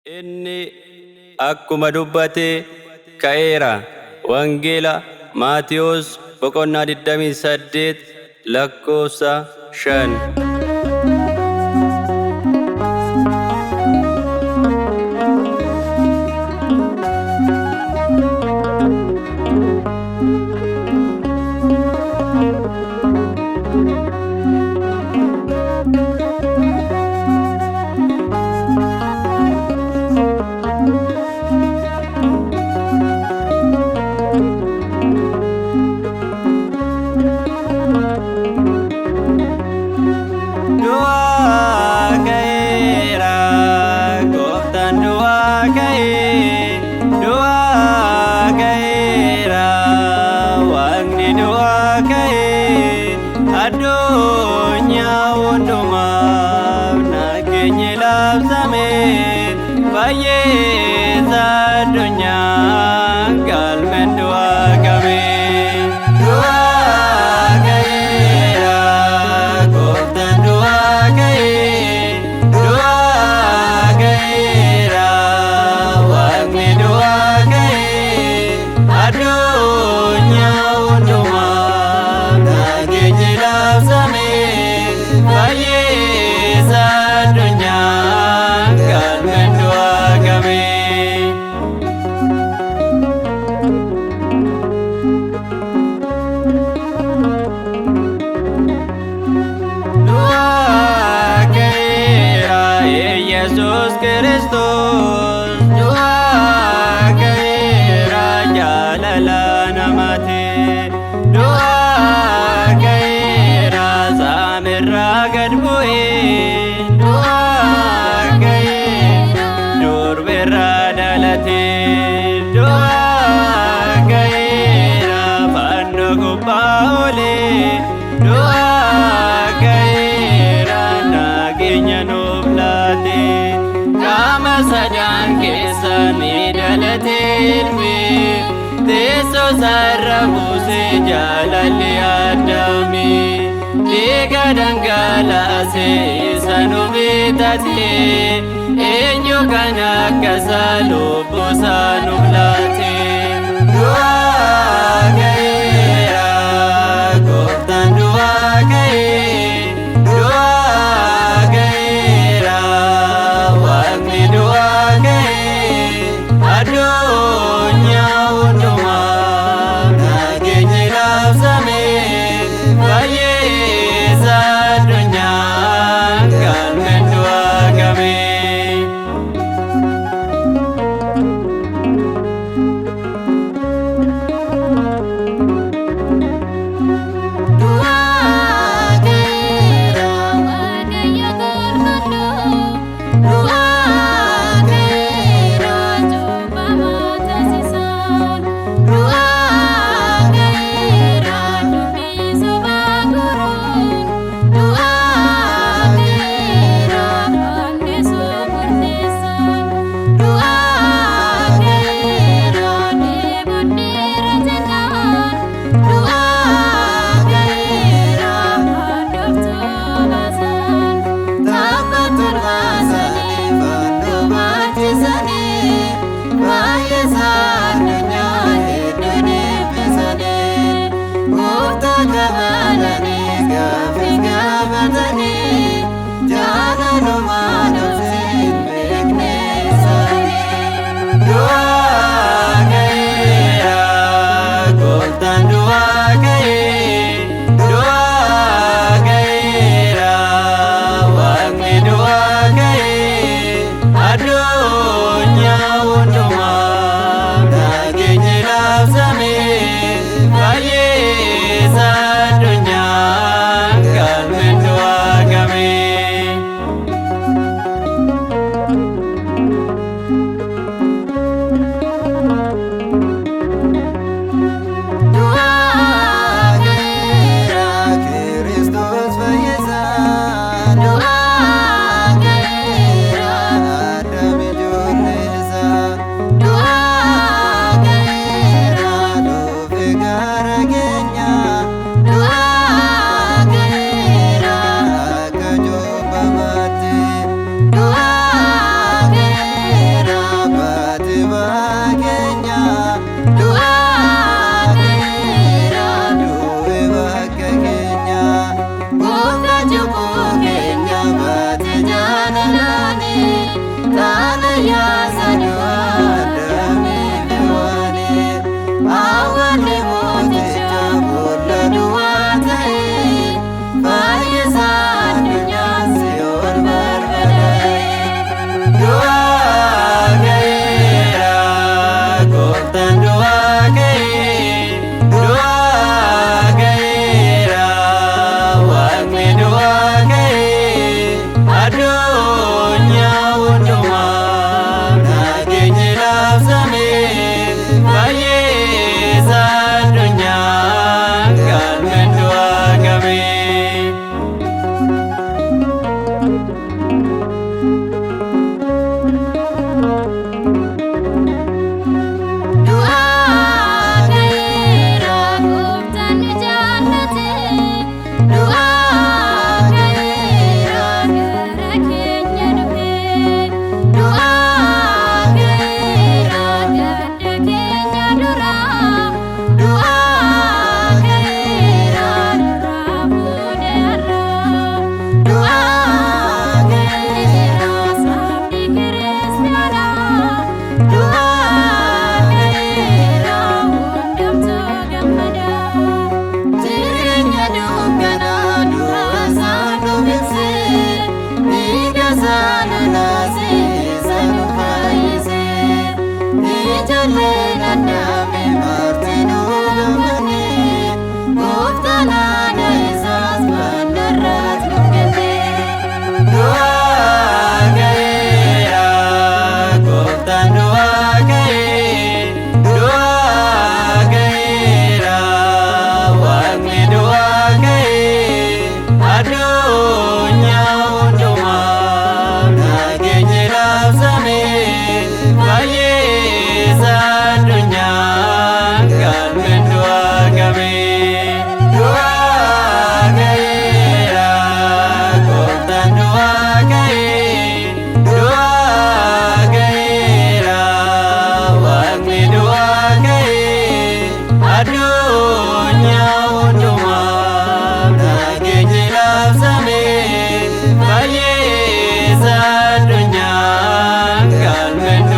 Inni akkuma dubbate ka'eera. Wangeela Maatiyos boqonnaa 28 lakkoofsa 5. Addunyaa hundumaaf nageenya labsame baay'eessa addunyaa galmeen du'aa qabe. Du'aa ka'eera gooftaan du'aa ka'e. Du'aa ka'eera waaqni du'aa ka'e. Addunyaa hundumaaf nageenya labsame baay'eessa addunyaa galmeen du'aa qabe. Du'aa ka'eera Yesuus Kiristoos. Du'aa ka'eera jaalala namaati. Du'aa ka'eera saamirraa gad bu'ee. Du'aa ka'eera durbirraa dhalate. Du'aa ka'eera fannoo gubbaa oolee. Du'aa ka'eera nageenya nuuf laate. Qaama sadaan keessa ni dhalate ilmi. Teessoo isaarra buusee jaalalli Addaami. Dhiiga dhangalaasee isa nu bitate. Eenyu kan akka isaa lubbuusaa nuuf laate. Du'aa ka'eera gooftaan du'aa ka'e. Du'aa ka'eera waaqni du'aa ka'e. Addunyaa hundumaaf nageenya labsame baay'eessa addunyaa galmeen du'aa qabe. Addunyaa galmeen